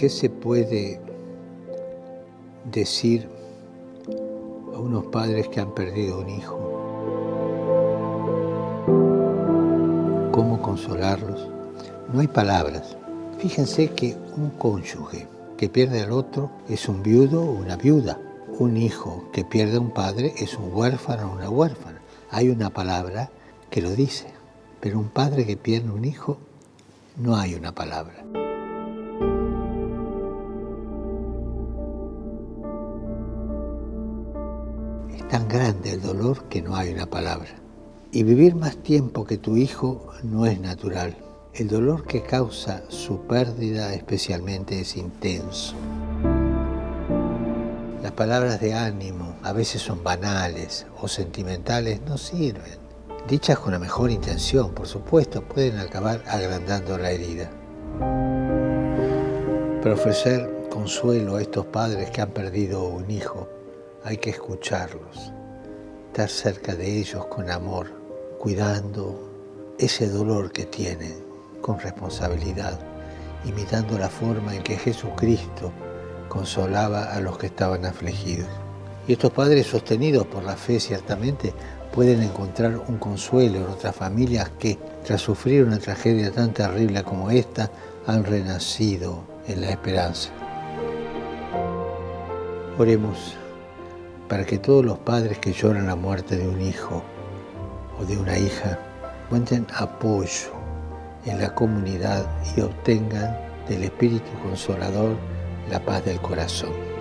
¿Qué se puede decir a unos padres que han perdido un hijo? ¿Cómo consolarlos? No hay palabras. Fíjense que un cónyuge que pierde al otro es un viudo o una viuda. Un hijo que pierde a un padre es un huérfano o una huérfana. Hay una palabra que lo dice, pero un padre que pierde un hijo, no hay una palabra. Es tan grande el dolor que no hay una palabra. Y vivir más tiempo que tu hijo no es natural. El dolor que causa su pérdida especialmente es intenso. Las palabras de ánimo a veces son banales o sentimentales, no sirven. Dichas con la mejor intención, por supuesto, pueden acabar agrandando la herida. Para ofrecer consuelo a estos padres que han perdido un hijo, hay que escucharlos, estar cerca de ellos con amor, cuidando ese dolor que tienen con responsabilidad, imitando la forma en que Jesucristo consolaba a los que estaban afligidos. Y estos padres, sostenidos por la fe, ciertamente pueden encontrar un consuelo en otras familias que, tras sufrir una tragedia tan terrible como esta, han renacido en la esperanza. Oremos para que todos los padres que lloran la muerte de un hijo o de una hija encuentren apoyo en la comunidad y obtengan del Espíritu Consolador la paz del corazón.